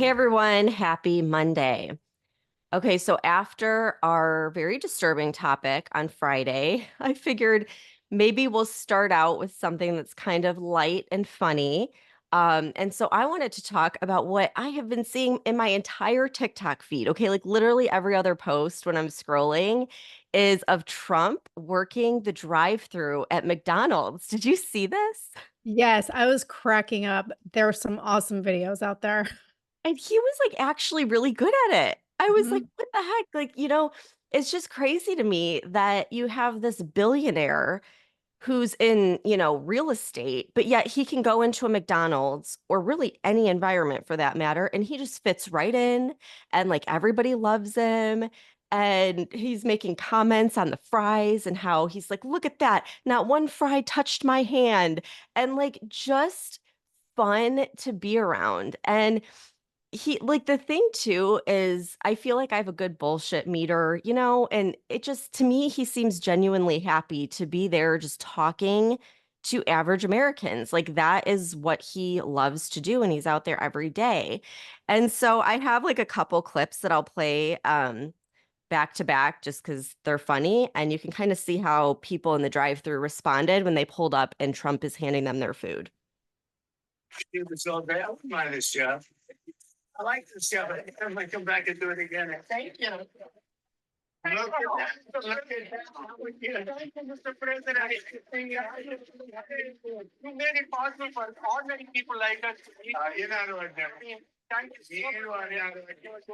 Hey everyone, happy Monday. Okay, so after our very disturbing topic on Friday, I figured maybe we'll start out with something that's kind of light and funny. And so I wanted to talk about what I have been seeing in my entire TikTok feed. Okay, like literally every other post when I'm scrolling is of Trump working the drive-through at McDonald's. Did you see this? Yes, I was cracking up. There are some awesome videos out there. And he was like actually really good at it. I was like, Mhm. what the heck? Like, it's just crazy to me that you have this billionaire who's in, real estate, but yet he can go into a McDonald's or really any environment for that matter, and he just fits right in and like everybody loves him. And he's making comments on the fries and how he's like, look at that. Not one fry touched my hand. And like just fun to be around. And he like the thing too is I feel like I have a good bullshit meter, and it just to me he seems genuinely happy to be there just talking to average Americans. Like that is what he loves to do and he's out there every day. And so I have like a couple clips that I'll play back to back just cuz they're funny and you can kind of see how people in the drive-through responded when they pulled up and Trump is handing them their food. It was all great. I wouldn't mind this job. I like this job. I might come back and do it again. Thank you. Look at that. Look at that. Thank you, Mr. President. You made it possible for ordinary people like us. You're not ordinary. Thank you. You are not ordinary.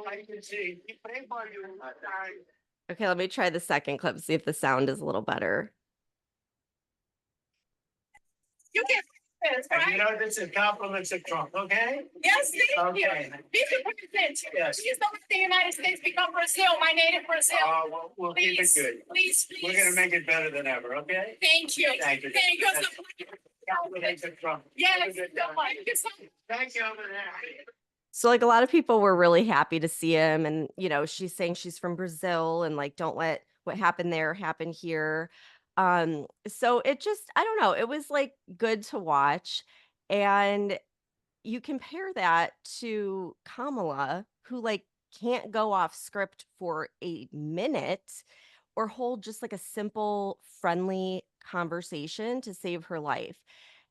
I can see. We pray for you. Okay, let me try the second clip, see if the sound is a little better. You can this, right? You know, this is compliments of Trump, okay? Yes, thank you. Okay. Mr. President, Yes. please don't let the United States become Brazil, my native Brazil. We'll keep it Please, good. please, please. We're gonna make it better than ever, okay? Thank you. Thank you. Thank you so much. Compliments of Trump. Yes, Have a good so time. much. Thank you so much. Thank you over there. So like a lot of people were really happy to see him and she's saying she's from Brazil and like don't let what happened there happen here. So it just I don't know, it was like good to watch and you compare that to Kamala who like can't go off script for a minute or hold just like a simple friendly conversation to save her life.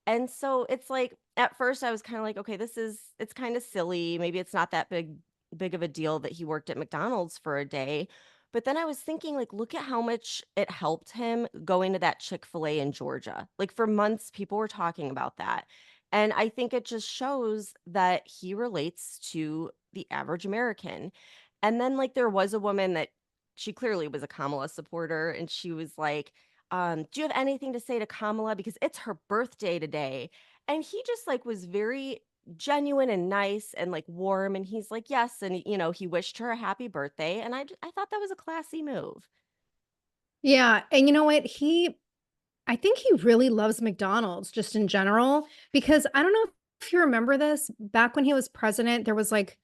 And so it's like at first I was kind of like, okay, it's kind of silly. Maybe it's not that big of a deal that he worked at McDonald's for a day. But then I was thinking, like, look at how much it helped him going to that Chick-fil-A in Georgia. Like for months, people were talking about that. And I think it just shows that he relates to the average American. And then like there was a woman that she clearly was a Kamala supporter, and she was like, do you have anything to say to Kamala? Because it's her birthday today. And he just like was very genuine and nice and like warm. And he's like, yes. And, he wished her a happy birthday. And I thought that was a classy move. Yeah, and you know what? I think he really loves McDonald's just in general because I don't know if you remember this, back when he was president, there was like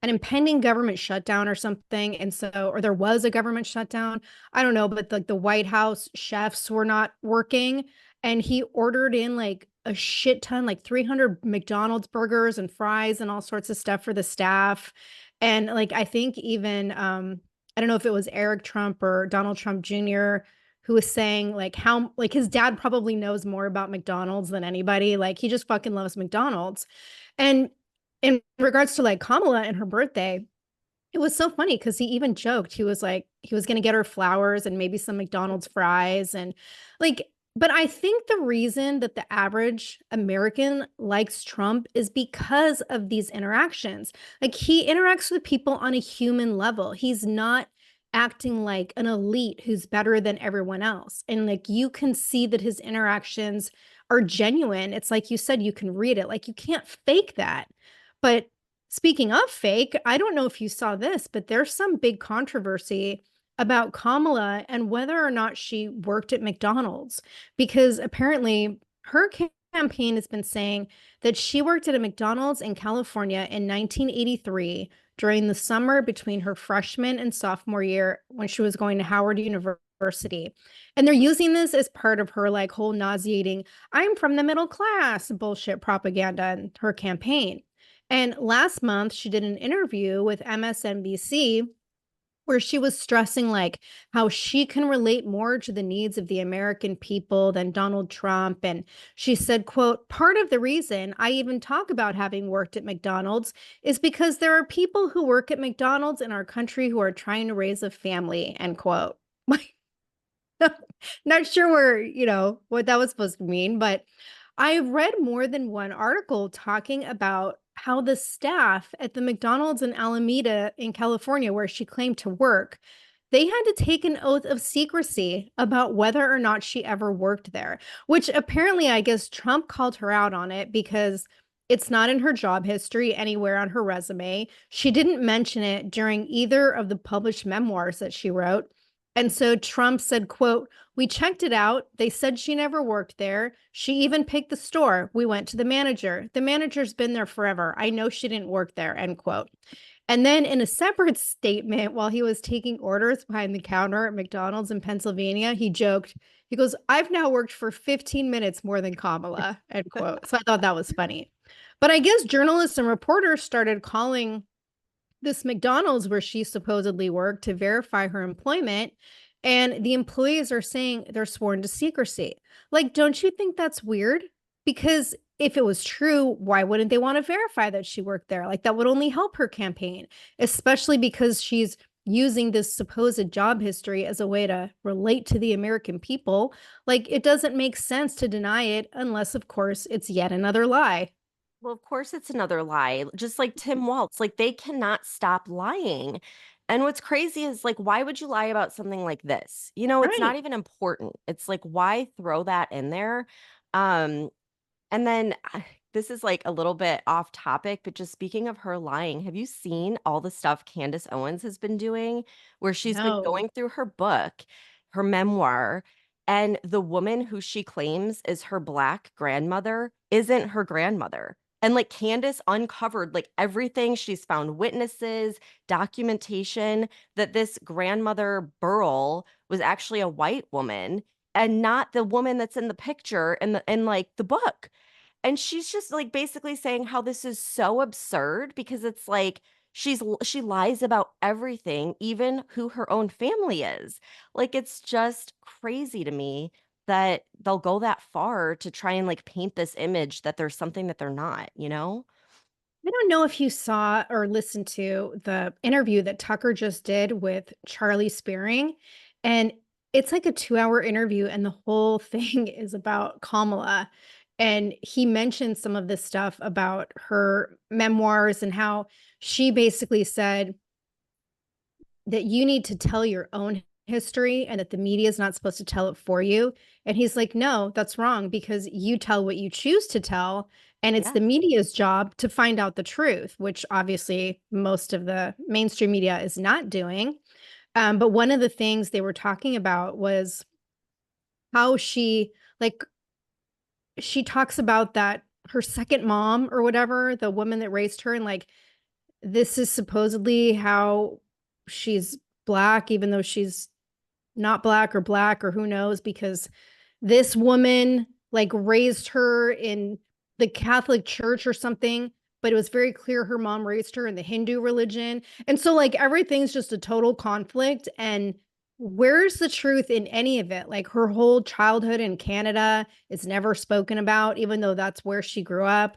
an impending government shutdown or something, and so or there was a government shutdown. I don't know, but like the White House chefs were not working, and he ordered in like a shit ton, like 300 McDonald's burgers and fries and all sorts of stuff for the staff. And like I think even I don't know if it was Eric Trump or Donald Trump Jr. who was saying like how like his dad probably knows more about McDonald's than anybody. Like he just fucking loves McDonald's. And in regards to like Kamala and her birthday, it was so funny because he even joked. He was like, he was going to get her flowers and maybe some McDonald's fries. And like, but I think the reason that the average American likes Trump is because of these interactions. Like, he interacts with people on a human level. He's not acting like an elite who's better than everyone else. And like, you can see that his interactions are genuine. It's like you said, you can read it. Like, you can't fake that. But speaking of fake, I don't know if you saw this, but there's some big controversy about Kamala and whether or not she worked at McDonald's, because apparently her campaign has been saying that she worked at a McDonald's in California in 1983 during the summer between her freshman and sophomore year when she was going to Howard University. And they're using this as part of her like whole nauseating, I'm from the middle class bullshit propaganda in her campaign. And last month, she did an interview with MSNBC where she was stressing like how she can relate more to the needs of the American people than Donald Trump. And she said, quote, part of the reason I even talk about having worked at McDonald's is because there are people who work at McDonald's in our country who are trying to raise a family, end quote. Not sure where, what that was supposed to mean, but I've read more than one article talking about how the staff at the McDonald's in Alameda in California, where she claimed to work, they had to take an oath of secrecy about whether or not she ever worked there, which apparently, I guess Trump called her out on it because it's not in her job history anywhere on her resume. She didn't mention it during either of the published memoirs that she wrote. And so Trump said, quote, we checked it out. They said she never worked there. She even picked the store. We went to the manager. The manager's been there forever. I know she didn't work there, end quote. And then in a separate statement, while he was taking orders behind the counter at McDonald's in Pennsylvania, he joked, he goes, I've now worked for 15 minutes more than Kamala, end quote. So I thought that was funny. But I guess journalists and reporters started calling this McDonald's where she supposedly worked to verify her employment. And the employees are saying they're sworn to secrecy. Like, don't you think that's weird? Because if it was true, why wouldn't they want to verify that she worked there? Like, that would only help her campaign, especially because she's using this supposed job history as a way to relate to the American people. Like, it doesn't make sense to deny it unless, of course, it's yet another lie. Well, of course, it's another lie, just like Tim Waltz. Like, they cannot stop lying. And what's crazy is, like, why would you lie about something like this? It's Right. not even important. It's like, why throw that in there? Um, and then this is like a little bit off topic, but just speaking of her lying, have you seen all the stuff Candace Owens has been doing where she's been No. going through her book, her memoir, and the woman who she claims is her Black grandmother isn't her grandmother? And like Candace uncovered like everything. She's found witnesses, documentation that this grandmother Burl was actually a white woman and not the woman that's in the picture in like the book. And she's just like basically saying how this is so absurd because it's like she lies about everything, even who her own family is. Like it's just crazy to me that they'll go that far to try and like paint this image that there's something that they're not, you know? I don't know if you saw or listened to the interview that Tucker just did with Charlie Spearing. And it's like a 2-hour interview, and the whole thing is about Kamala. And he mentioned some of this stuff about her memoirs and how she basically said that you need to tell your own history and that the media is not supposed to tell it for you. And he's like, no, that's wrong because you tell what you choose to tell. And it's Yeah. the media's job to find out the truth, which obviously most of the mainstream media is not doing. But one of the things they were talking about was how like, she talks about that her second mom or whatever, the woman that raised her, and like, this is supposedly how she's Black, even though she's not Black or who knows, because this woman like raised her in the Catholic Church or something, but it was very clear her mom raised her in the Hindu religion. And so like everything's just a total conflict. And where's the truth in any of it? Like her whole childhood in Canada is never spoken about, even though that's where she grew up.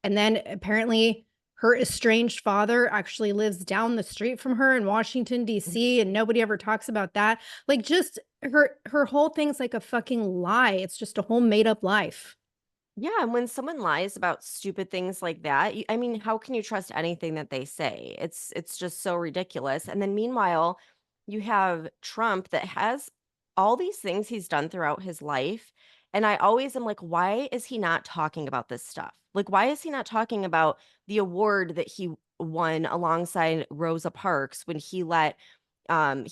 And then apparently her estranged father actually lives down the street from her in Washington, D.C., and nobody ever talks about that. Like just her whole thing's like a fucking lie. It's just a whole made up life. Yeah, and when someone lies about stupid things like that, I mean, how can you trust anything that they say? It's just so ridiculous. And then meanwhile, you have Trump that has all these things he's done throughout his life, and I always am like, why is he not talking about this stuff? Like, why is he not talking about the award that he won alongside Rosa Parks when he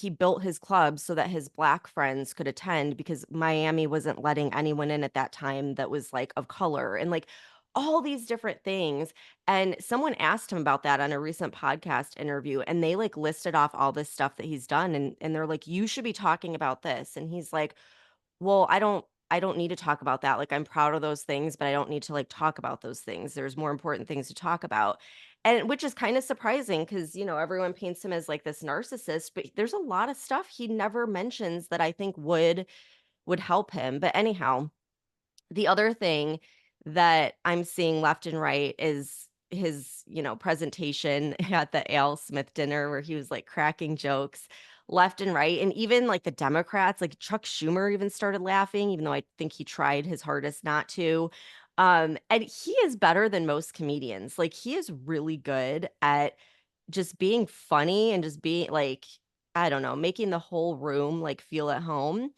built his club so that his Black friends could attend because Miami wasn't letting anyone in at that time that was like of color and like all these different things. And someone asked him about that on a recent podcast interview, and they like listed off all this stuff that he's done, and they're like, you should be talking about this. And he's like, well, I don't I don't need to talk about that. Like, I'm proud of those things, but I don't need to like talk about those things. There's more important things to talk about. And which is kind of surprising because, everyone paints him as like this narcissist, but there's a lot of stuff he never mentions that I think would help him. But anyhow, the other thing that I'm seeing left and right is his, presentation at the Al Smith dinner where he was like cracking jokes left and right. And even like the Democrats, like Chuck Schumer even started laughing, even though I think he tried his hardest not to. And he is better than most comedians. Like he is really good at just being funny and just being like, I don't know, making the whole room like feel at home.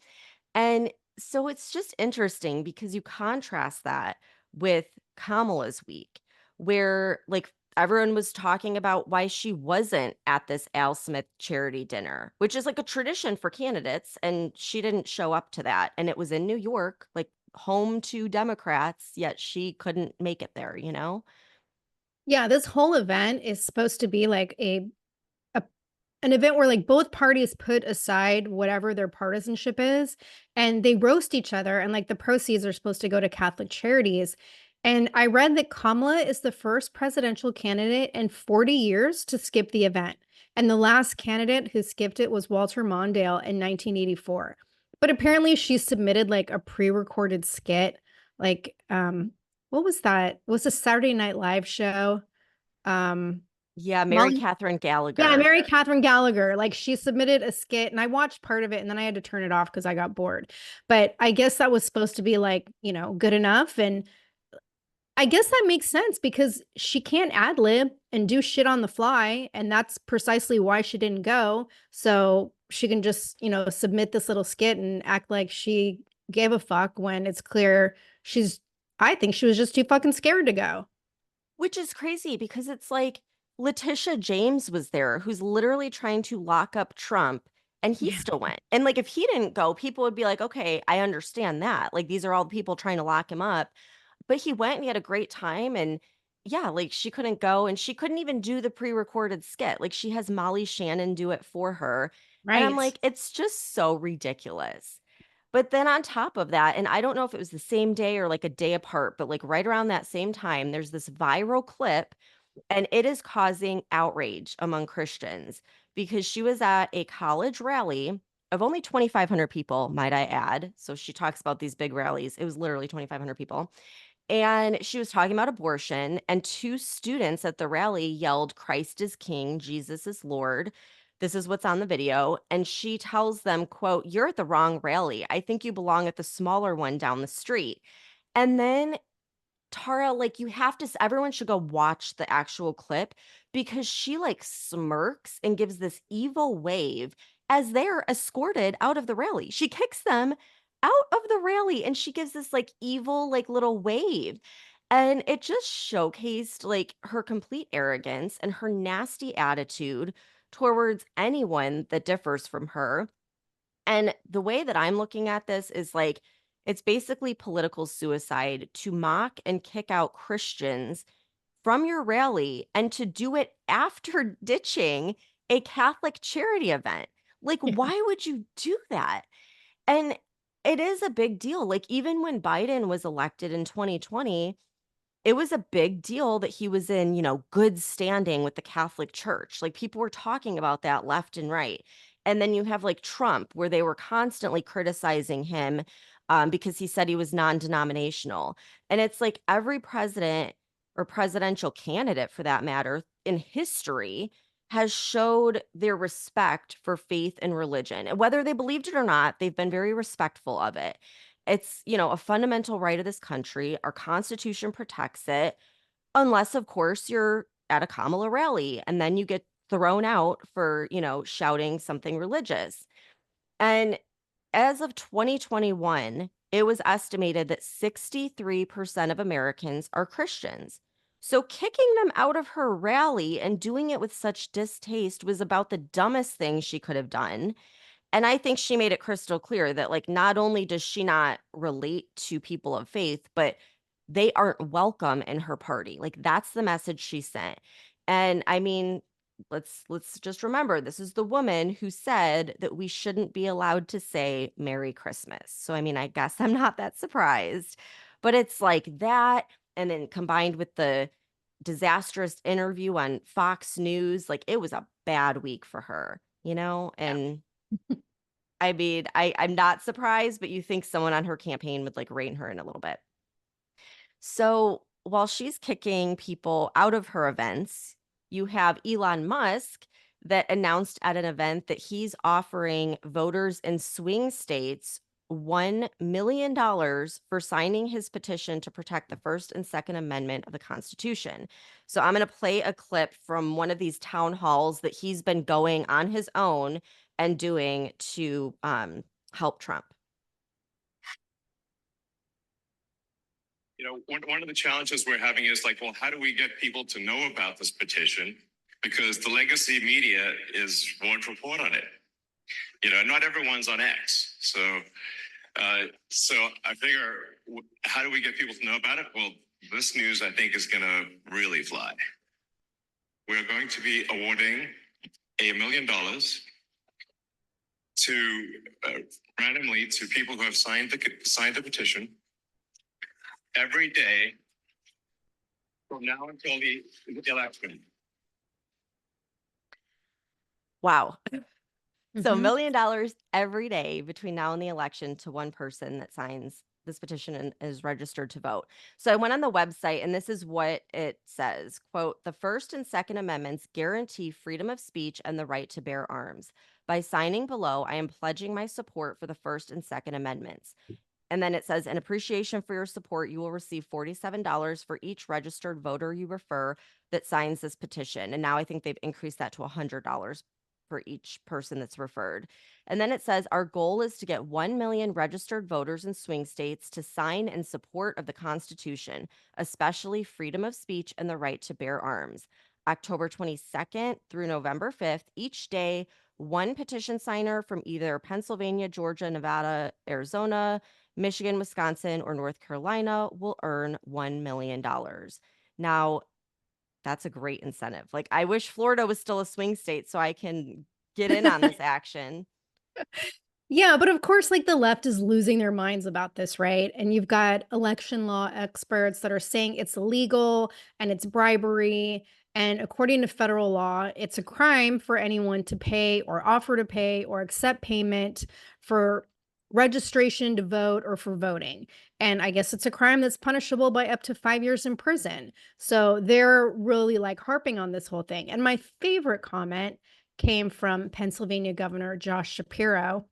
And so it's just interesting because you contrast that with Kamala's week, where like everyone was talking about why she wasn't at this Al Smith charity dinner, which is like a tradition for candidates. And she didn't show up to that. And it was in New York, like home to Democrats, yet she couldn't make it there, you know? Yeah, this whole event is supposed to be like a an event where like both parties put aside whatever their partisanship is and they roast each other and like the proceeds are supposed to go to Catholic charities. And I read that Kamala is the first presidential candidate in 40 years to skip the event. And the last candidate who skipped it was Walter Mondale in 1984. But apparently she submitted like a pre-recorded skit. Like what was that? It was a Saturday Night Live show. Um Yeah, Mary Molly Catherine yeah, Gallagher. Mary Catherine Gallagher, like, she submitted a skit, and I watched part of it, and then I had to turn it off because I got bored, but I guess that was supposed to be, like, good enough, and I guess that makes sense because she can't ad lib and do shit on the fly, and that's precisely why she didn't go, so she can just, submit this little skit and act like she gave a fuck when it's clear she's I think she was just too fucking scared to go. Which is crazy because it's like Letitia James was there, who's literally trying to lock up Trump, and he Yeah. still went. And like if he didn't go, people would be like, okay, I understand that. Like these are all the people trying to lock him up. But he went and he had a great time. And yeah, like she couldn't go and she couldn't even do the pre-recorded skit. Like she has Molly Shannon do it for her. And I'm Right. like, it's just so ridiculous. But then on top of that, and I don't know if it was the same day or like a day apart, but like right around that same time, there's this viral clip and it is causing outrage among Christians because she was at a college rally of only 2,500 people, might I add. So she talks about these big rallies. It was literally 2,500 people. And she was talking about abortion, and two students at the rally yelled, Christ is King, Jesus is Lord. This is what's on the video. And she tells them, quote, you're at the wrong rally. I think you belong at the smaller one down the street. And then Tara, like, you have to everyone should go watch the actual clip because she, like, smirks and gives this evil wave as they're escorted out of the rally. She kicks them out of the rally, and she gives this, like, evil, like, little wave, and it just showcased, like, her complete arrogance and her nasty attitude towards anyone that differs from her. And the way that I'm looking at this is like it's basically political suicide to mock and kick out Christians from your rally and to do it after ditching a Catholic charity event. Like, why would you do that? And it is a big deal. Like, even when Biden was elected in 2020, it was a big deal that he was in, good standing with the Catholic Church. Like people were talking about that left and right. And then you have like Trump, where they were constantly criticizing him because he said he was non denominational. And it's like every president or presidential candidate for that matter in history has showed their respect for faith and religion. And whether they believed it or not, they've been very respectful of it. It's, a fundamental right of this country. Our Constitution protects it, unless, of course, you're at a Kamala rally and then you get thrown out for, shouting something religious. And as of 2021, it was estimated that 63% of Americans are Christians. So kicking them out of her rally and doing it with such distaste was about the dumbest thing she could have done. And I think she made it crystal clear that, like, not only does she not relate to people of faith, but they aren't welcome in her party. Like, that's the message she sent. And I mean, let's just remember this is the woman who said that we shouldn't be allowed to say Merry Christmas. So I mean, I guess I'm not that surprised. But it's like that, and then combined with the disastrous interview on Fox News, like it was a bad week for her, you know? Yeah. And I mean, I'm not surprised, but you think someone on her campaign would like rein her in a little bit. So while she's kicking people out of her events, you have Elon Musk that announced at an event that he's offering voters in swing states $1 million for signing his petition to protect the First and Second Amendment of the Constitution. So I'm going to play a clip from one of these town halls that he's been going on his own and doing to help Trump. One of the challenges we're having is like, well, how do we get people to know about this petition? Because the legacy media won't report on it. Not everyone's on X. So I figure, how do we get people to know about it? Well, this news I think is going to really fly. We're going to be awarding $1 million to randomly to people who have signed the petition every day from now until the election. Wow. So $1 Mhm. million every day between now and the election to one person that signs this petition and is registered to vote. So I went on the website and this is what it says, quote, "The First and Second Amendments guarantee freedom of speech and the right to bear arms. By signing below, I am pledging my support for the First and Second Amendments." And then it says, "In appreciation for your support, you will receive $47 for each registered voter you refer that signs this petition." And now I think they've increased that to $100 for each person that's referred. And then it says, "Our goal is to get 1 million registered voters in swing states to sign in support of the Constitution, especially freedom of speech and the right to bear arms. October 22nd through November 5th, each day, one petition signer from either Pennsylvania, Georgia, Nevada, Arizona, Michigan, Wisconsin, or North Carolina will earn $1 million." Now, that's a great incentive. Like, I wish Florida was still a swing state so I can get in on this action. Yeah, but of course, like the left is losing their minds about this, right? And you've got election law experts that are saying it's illegal and it's bribery. And according to federal law, it's a crime for anyone to pay or offer to pay or accept payment for registration to vote or for voting. And I guess it's a crime that's punishable by up to 5 years in prison. So they're really like harping on this whole thing. And my favorite comment came from Pennsylvania Governor Josh Shapiro,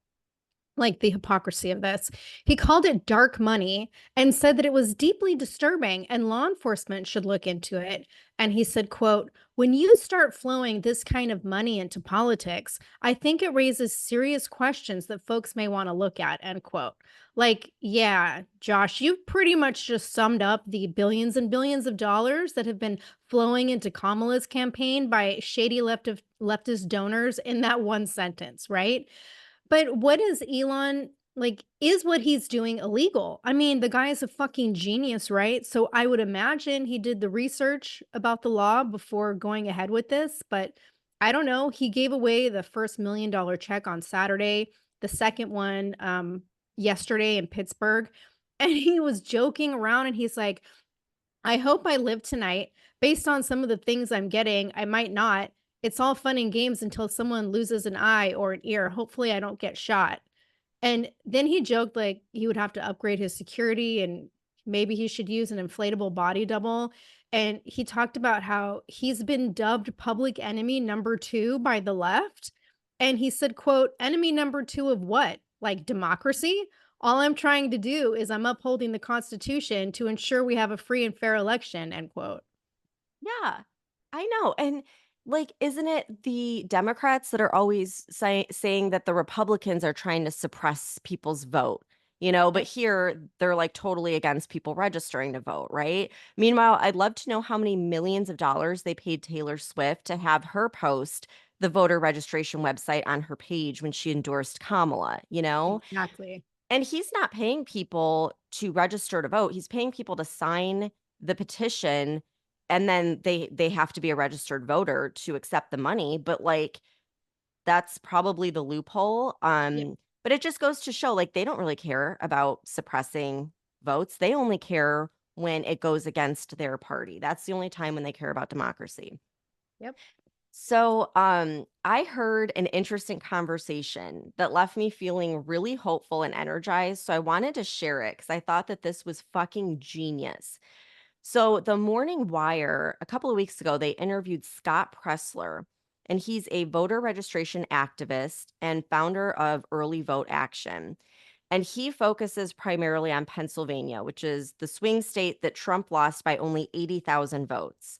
like the hypocrisy of this. He called it dark money and said that it was deeply disturbing and law enforcement should look into it. And he said, quote, "When you start flowing this kind of money into politics, I think it raises serious questions that folks may want to look at," end quote. Like, yeah, Josh, you've pretty much just summed up the billions and billions of dollars that have been flowing into Kamala's campaign by shady leftist donors in that one sentence, right? But what is Elon like, is what he's doing illegal? I mean, the guy is a fucking genius, right? So I would imagine he did the research about the law before going ahead with this, but I don't know. He gave away the first $1 million check on Saturday, the second one yesterday in Pittsburgh, and he was joking around and he's like, "I hope I live tonight. Based on some of the things I'm getting, I might not. It's all fun and games until someone loses an eye or an ear. Hopefully, I don't get shot." And then he joked like he would have to upgrade his security and maybe he should use an inflatable body double. And he talked about how he's been dubbed public enemy number 2 by the left. And he said, quote, "Enemy number 2 of what? Like democracy? All I'm trying to do is I'm upholding the Constitution to ensure we have a free and fair election," end quote. Yeah, I know. And like, isn't it the Democrats that are always saying that the Republicans are trying to suppress people's vote? But Yep. here they're like totally against people registering to vote, right? Meanwhile, I'd love to know how many millions of dollars they paid Taylor Swift to have her post the voter registration website on her page when she endorsed Kamala, you know? Exactly. And he's not paying people to register to vote. He's paying people to sign the petition and then they have to be a registered voter to accept the money, but, like, that's probably the loophole, Yeah. but it just goes to show, like, they don't really care about suppressing votes, they only care when it goes against their party. That's the only time when they care about democracy. Yep. So, I heard an interesting conversation that left me feeling really hopeful and energized. So I wanted to share it because I thought that this was fucking genius. So the Morning Wire, a couple of weeks ago, they interviewed Scott Pressler, and he's a voter registration activist and founder of Early Vote Action. And he focuses primarily on Pennsylvania, which is the swing state that Trump lost by only 80,000 votes.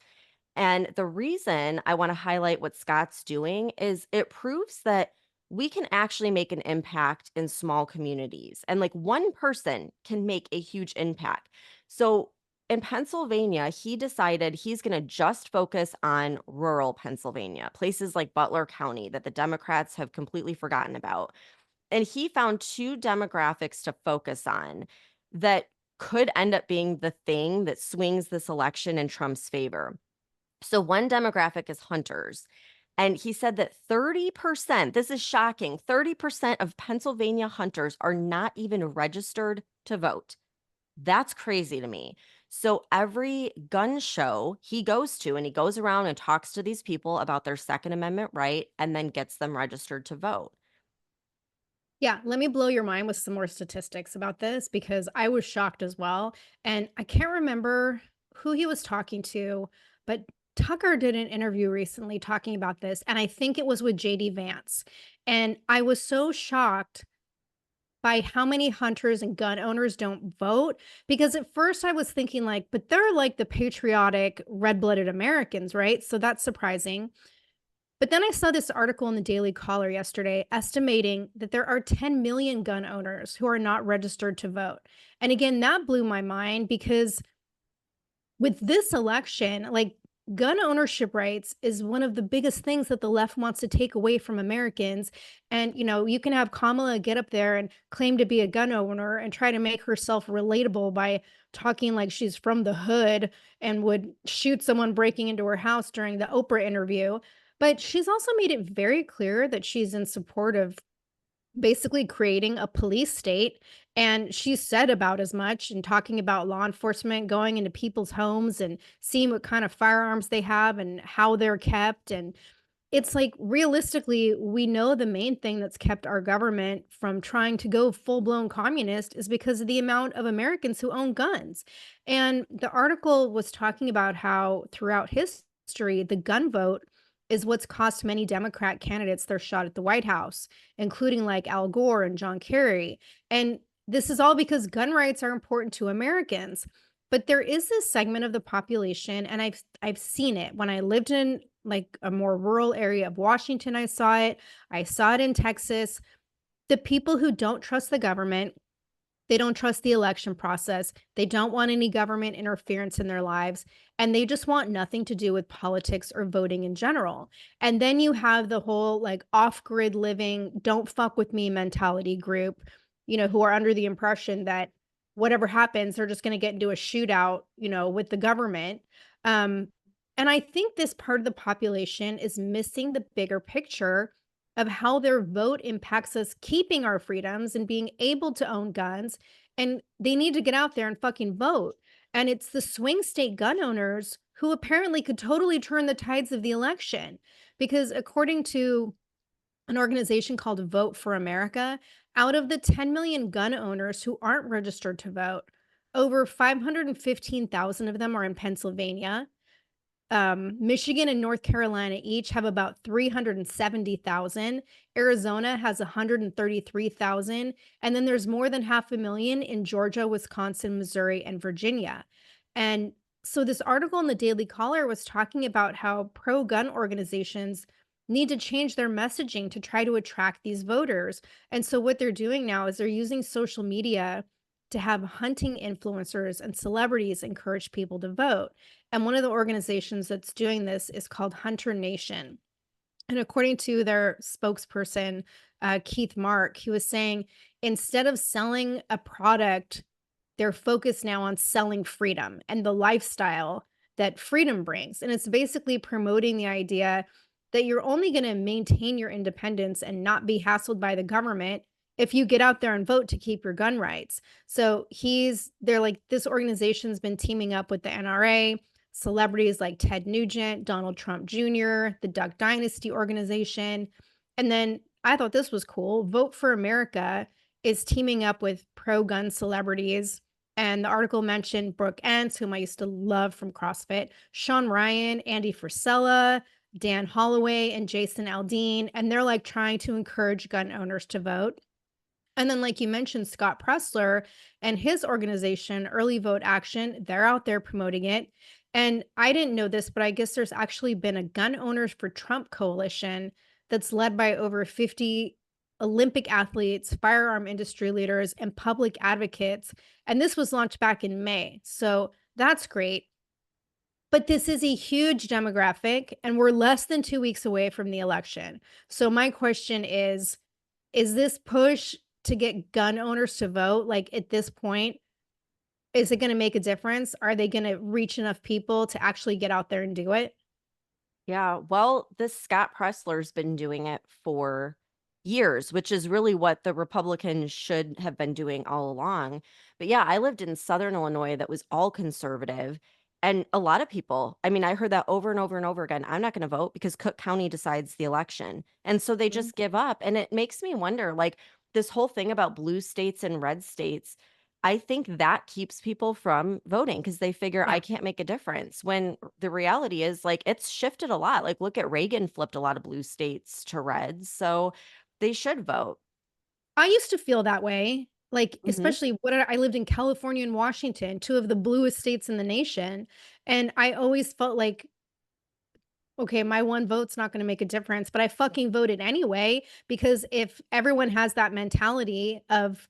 And the reason I want to highlight what Scott's doing is it proves that we can actually make an impact in small communities. And like one person can make a huge impact. So in Pennsylvania, he decided he's going to just focus on rural Pennsylvania, places like Butler County that the Democrats have completely forgotten about. And he found two demographics to focus on that could end up being the thing that swings this election in Trump's favor. So one demographic is hunters. And he said that 30%, this is shocking, 30% of Pennsylvania hunters are not even registered to vote. That's crazy to me. So every gun show he goes to, and he goes around and talks to these people about their Second Amendment right and then gets them registered to vote. Yeah, let me blow your mind with some more statistics about this because I was shocked as well. And I can't remember who he was talking to, but Tucker did an interview recently talking about this. And I think it was with JD Vance. And I was so shocked by how many hunters and gun owners don't vote because at first I was thinking, like, but they're like the patriotic, red blooded Americans, right? So that's surprising. But then I saw this article in the Daily Caller yesterday estimating that there are 10 million gun owners who are not registered to vote. And again, that blew my mind because with this election, like gun ownership rights is one of the biggest things that the left wants to take away from Americans. And, you can have Kamala get up there and claim to be a gun owner and try to make herself relatable by talking like she's from the hood and would shoot someone breaking into her house during the Oprah interview. But she's also made it very clear that she's in support of basically creating a police state. And she said about as much and talking about law enforcement going into people's homes and seeing what kind of firearms they have and how they're kept. And it's like realistically, we know the main thing that's kept our government from trying to go full blown communist is because of the amount of Americans who own guns. And the article was talking about how throughout history, the gun vote is what's cost many Democrat candidates their shot at the White House, including like Al Gore and John Kerry. And this is all because gun rights are important to Americans. But there is this segment of the population, and I've seen it when I lived in like a more rural area of Washington. I saw it. I saw it in Texas. The people who don't trust the government, they don't trust the election process. They don't want any government interference in their lives. And they just want nothing to do with politics or voting in general. And then you have the whole like off grid living, don't fuck with me mentality group, who are under the impression that whatever happens, they're just going to get into a shootout, with the government. Um, and I think this part of the population is missing the bigger picture of how their vote impacts us keeping our freedoms and being able to own guns. And they need to get out there and fucking vote. And it's the swing state gun owners who apparently could totally turn the tides of the election. Because according to an organization called Vote for America, out of the 10 million gun owners who aren't registered to vote, over 515,000 of them are in Pennsylvania. Michigan and North Carolina each have about 370,000. Arizona has 133,000. And then there's more than 500,000 in Georgia, Wisconsin, Missouri, and Virginia. And so this article in the Daily Caller was talking about how pro-gun organizations need to change their messaging to try to attract these voters. And so what they're doing now is they're using social media to have hunting influencers and celebrities encourage people to vote. And one of the organizations that's doing this is called Hunter Nation. And according to their spokesperson, Keith Mark, he was saying instead of selling a product, they're focused now on selling freedom and the lifestyle that freedom brings. And it's basically promoting the idea that you're only going to maintain your independence and not be hassled by the government if you get out there and vote to keep your gun rights. So they're like, this organization's been teaming up with the NRA, celebrities like Ted Nugent, Donald Trump Jr., the Duck Dynasty organization. And then I thought this was cool. Vote for America is teaming up with pro gun celebrities. And the article mentioned Brooke Ents, whom I used to love from CrossFit, Sean Ryan, Andy Frisella, Dan Holloway, and Jason Aldean. And they're like trying to encourage gun owners to vote. And then, like you mentioned, Scott Pressler and his organization, Early Vote Action, they're out there promoting it. And I didn't know this, but I guess there's actually been a Gun Owners for Trump coalition that's led by over 50 Olympic athletes, firearm industry leaders, and public advocates. And this was launched back in May. So that's great. But this is a huge demographic, and we're less than 2 weeks away from the election. So my question is this push to get gun owners to vote, like, at this point, is it gonna make a difference? Are they gonna reach enough people to actually get out there and do it? Yeah, well, this Scott Pressler's been doing it for years, which is really what the Republicans should have been doing all along. But yeah, I lived in Southern Illinois that was all conservative. And a lot of people, I mean, I heard that over and over and over again. I'm not going to vote because Cook County decides the election. And so they Mhm. just give up. And it makes me wonder, like, this whole thing about blue states and red states, I think that keeps people from voting because they figure I Yeah. can't make a difference when the reality is like it's shifted a lot. Like look at Reagan flipped a lot of blue states to reds. So they should vote. I used to feel that way, like, Mhm. especially I lived in California and Washington, 2 of the bluest states in the nation, and I always felt like, "Okay, my one vote's not gonna make a difference," but I fucking voted anyway, because if everyone has that mentality of,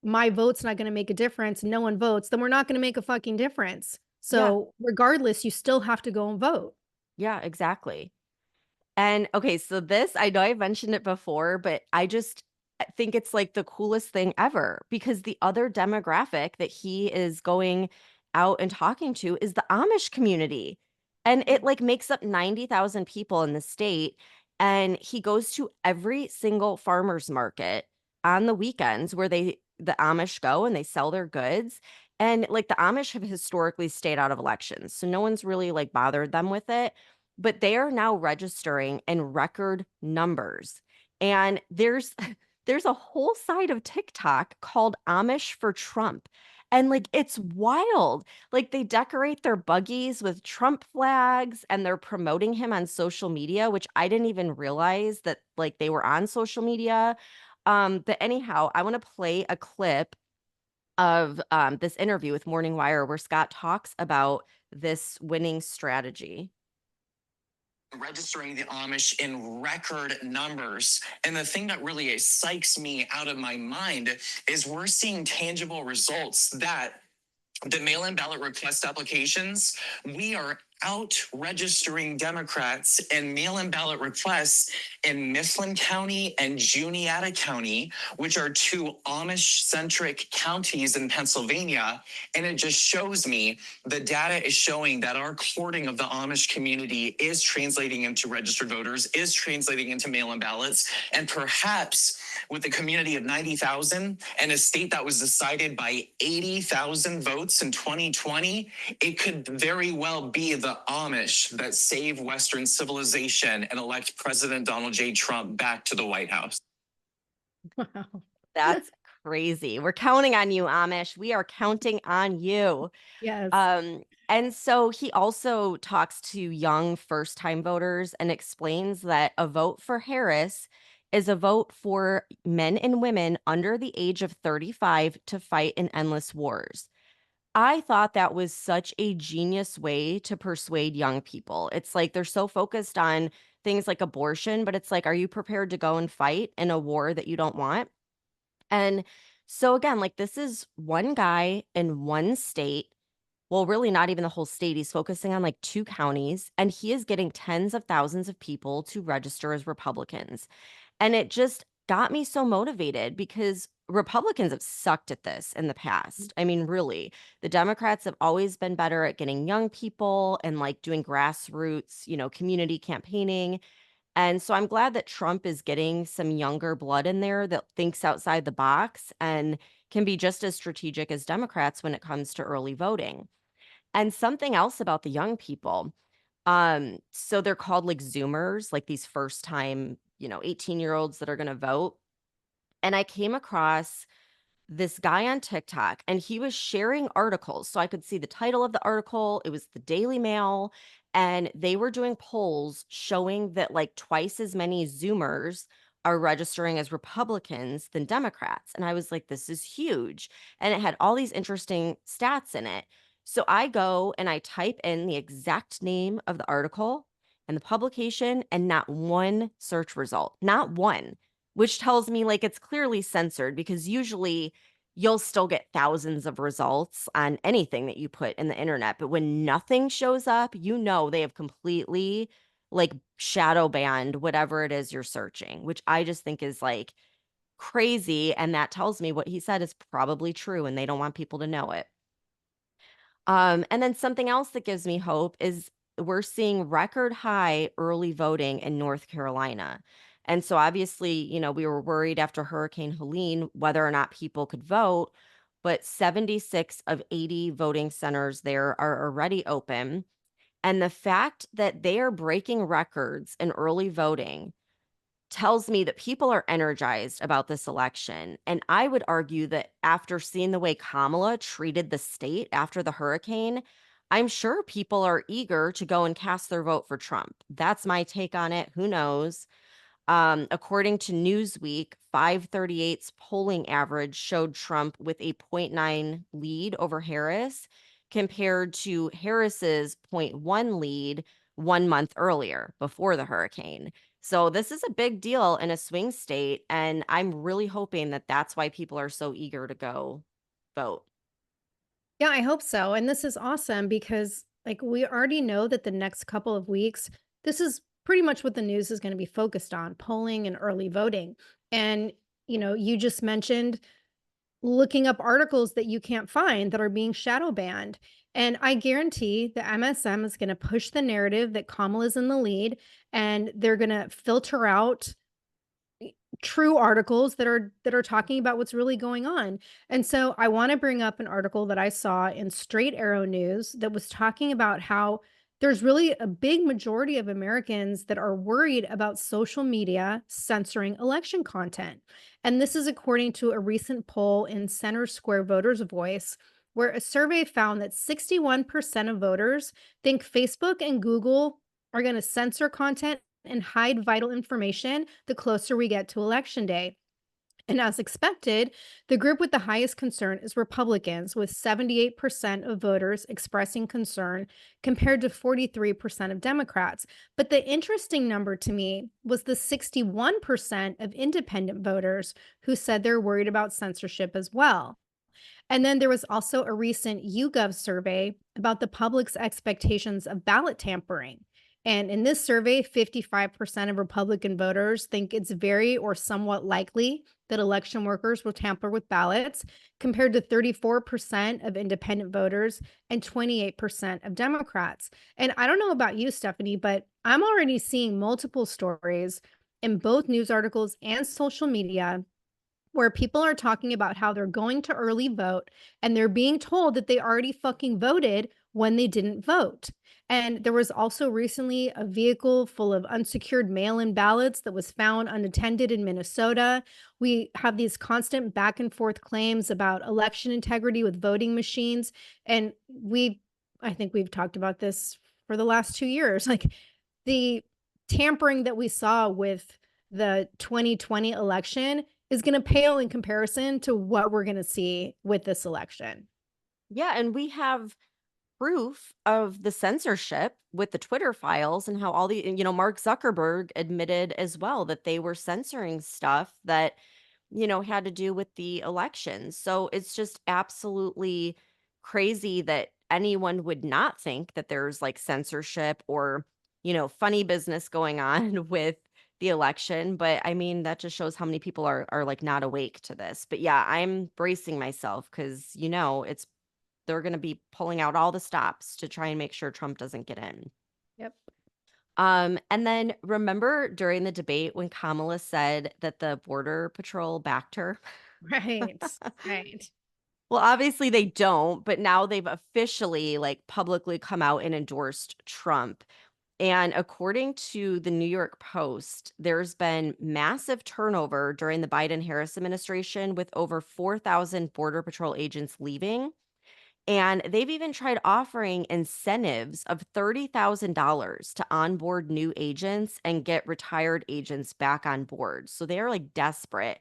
"My vote's not gonna make a difference," no one votes, then we're not gonna make a fucking difference. Yeah. So, regardless, you still have to go and vote. Yeah, exactly. And okay, so this, I know I mentioned it before, but I think it's like the coolest thing ever because the other demographic that he is going out and talking to is the Amish community. And it like makes up 90,000 people in the state. And he goes to every single farmer's market on the weekends where the Amish go and they sell their goods. And like the Amish have historically stayed out of elections. So no one's really like bothered them with it, but they are now registering in record numbers. And there's a whole side of TikTok called Amish for Trump. And like it's wild. Like they decorate their buggies with Trump flags and they're promoting him on social media, which I didn't even realize that like they were on social media. But anyhow, I want to play a clip of this interview with Morning Wire where Scott talks about this winning strategy. Registering the Amish in record numbers. And the thing that really psychs me out of my mind is we're seeing tangible results that the mail-in ballot request applications, we are out registering Democrats and mail-in ballot requests in Mifflin County and Juniata County, which are two Amish-centric counties in Pennsylvania. And it just shows me the data is showing that our courting of the Amish community is translating into registered voters, is translating into mail-in ballots, and perhaps with a community of 90,000 and a state that was decided by 80,000 votes in 2020, it could very well be the Amish that save Western civilization and elect President Donald J. Trump back to the White House. Wow. That's crazy. We're counting on you, Amish. We are counting on you. Yes. And so he also talks to young first time voters and explains that a vote for Harris is a vote for men and women under the age of 35 to fight in endless wars. I thought that was such a genius way to persuade young people. It's like they're so focused on things like abortion, but it's like, are you prepared to go and fight in a war that you don't want? And so again, like this is one guy in one state. Well, really not even the whole state. He's focusing on like two counties and he is getting tens of thousands of people to register as Republicans. And it just got me so motivated because Republicans have sucked at this in the past. I mean, really, the Democrats have always been better at getting young people and like doing grassroots, community campaigning. And so I'm glad that Trump is getting some younger blood in there that thinks outside the box and can be just as strategic as Democrats when it comes to early voting. And something else about the young people. So they're called like Zoomers, like these first time, 18-year-olds that are going to vote. And I came across this guy on TikTok and he was sharing articles. So I could see the title of the article. It was the Daily Mail. And they were doing polls showing that like twice as many Zoomers are registering as Republicans than Democrats. And I was like, this is huge. And it had all these interesting stats in it. So I go and I type in the exact name of the article and the publication, and not one search result, not one, which tells me like it's clearly censored because usually you'll still get thousands of results on anything that you put in the internet. But when nothing shows up, they have completely like shadow banned whatever it is you're searching, which I just think is like crazy. And that tells me what he said is probably true and they don't want people to know it. And then something else that gives me hope is we're seeing record high early voting in North Carolina. And so obviously, we were worried after Hurricane Helene whether or not people could vote, but 76 of 80 voting centers there are already open. And the fact that they are breaking records in early voting tells me that people are energized about this election. And I would argue that after seeing the way Kamala treated the state after the hurricane, I'm sure people are eager to go and cast their vote for Trump. That's my take on it. Who knows? According to Newsweek, 538's polling average showed Trump with a .9 lead over Harris compared to Harris's .1 lead 1 month earlier before the hurricane. So this is a big deal in a swing state, and I'm really hoping that that's why people are so eager to go vote. Yeah, I hope so. And this is awesome because, like, we already know that the next couple of weeks, this is pretty much what the news is going to be focused on, polling and early voting. And, you just mentioned looking up articles that you can't find that are being shadow banned. And I guarantee the MSM is going to push the narrative that Kamala's in the lead and they're going to filter out true articles that are talking about what's really going on. And so I want to bring up an article that I saw in Straight Arrow News that was talking about how there's really a big majority of Americans that are worried about social media censoring election content. And this is according to a recent poll in Center Square Voters Voice, where a survey found that 61% of voters think Facebook and Google are going to censor content and hide vital information the closer we get to election day. And as expected, the group with the highest concern is Republicans, with 78% of voters expressing concern compared to 43% of Democrats. But the interesting number to me was the 61% of independent voters who said they're worried about censorship as well. And then there was also a recent YouGov survey about the public's expectations of ballot tampering. And in this survey, 55% of Republican voters think it's very or somewhat likely that election workers will tamper with ballots, compared to 34% of independent voters and 28% of Democrats. And I don't know about you, Stephanie, but I'm already seeing multiple stories in both news articles and social media where people are talking about how they're going to early vote and they're being told that they already fucking voted when they didn't vote. And there was also recently a vehicle full of unsecured mail-in ballots that was found unattended in Minnesota. We have these constant back and forth claims about election integrity with voting machines. And I think we've talked about this for the last 2 years. Like the tampering that we saw with the 2020 election is going to pale in comparison to what we're going to see with this election. Yeah, and we have proof of the censorship with the Twitter files and how Mark Zuckerberg admitted as well that they were censoring stuff that, had to do with the elections. So it's just absolutely crazy that anyone would not think that there's like censorship or, funny business going on with the election, but I mean, that just shows how many people are like not awake to this. But yeah, I'm bracing myself because it's they're going to be pulling out all the stops to try and make sure Trump doesn't get in. Yep. And then remember during the debate when Kamala said that the Border Patrol backed her? Right. Right. Well, obviously they don't, but now they've officially like publicly come out and endorsed Trump. And according to the New York Post, there's been massive turnover during the Biden Harris administration with over 4,000 Border Patrol agents leaving. And they've even tried offering incentives of $30,000 to onboard new agents and get retired agents back on board. So they are like desperate.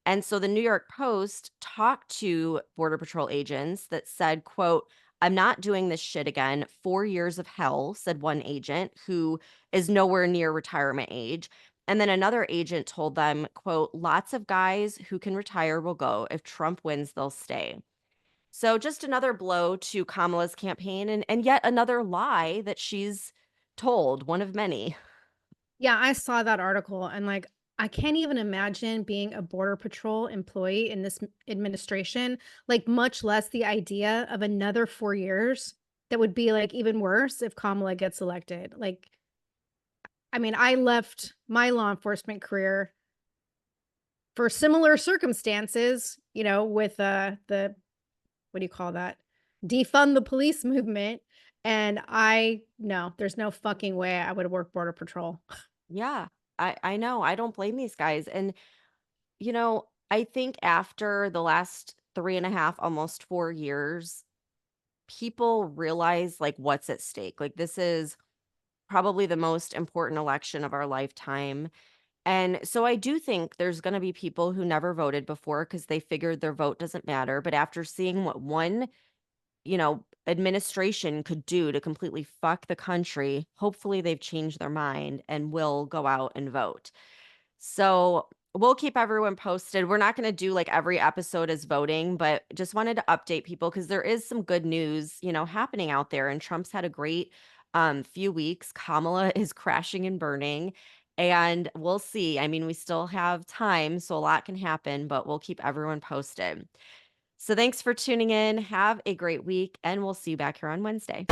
And so the New York Post talked to Border Patrol agents that said, quote, "I'm not doing this shit again. 4 years of hell," said one agent who is nowhere near retirement age. And then another agent told them, quote, "Lots of guys who can retire will go. If Trump wins, they'll stay." So just another blow to Kamala's campaign and yet another lie that she's told, one of many. Yeah, I saw that article and like I can't even imagine being a border patrol employee in this administration, like much less the idea of another 4 years that would be like even worse if Kamala gets elected. Like I mean, I left my law enforcement career for similar circumstances, with the what do you call that? Defund the police movement. And I no, there's no fucking way I would work border patrol. Yeah, I know. I don't blame these guys. And I think after the last 3.5, almost 4 years, people realize like what's at stake. Like this is probably the most important election of our lifetime. And so I do think there's going to be people who never voted before because they figured their vote doesn't matter. But after seeing what one, administration could do to completely fuck the country, hopefully they've changed their mind and will go out and vote. So we'll keep everyone posted. We're not going to do like every episode is voting, but just wanted to update people because there is some good news, happening out there. And Trump's had a great few weeks. Kamala is crashing and burning. And we'll see. I mean, we still have time, so a lot can happen, but we'll keep everyone posted. So thanks for tuning in. Have a great week, and we'll see you back here on Wednesday.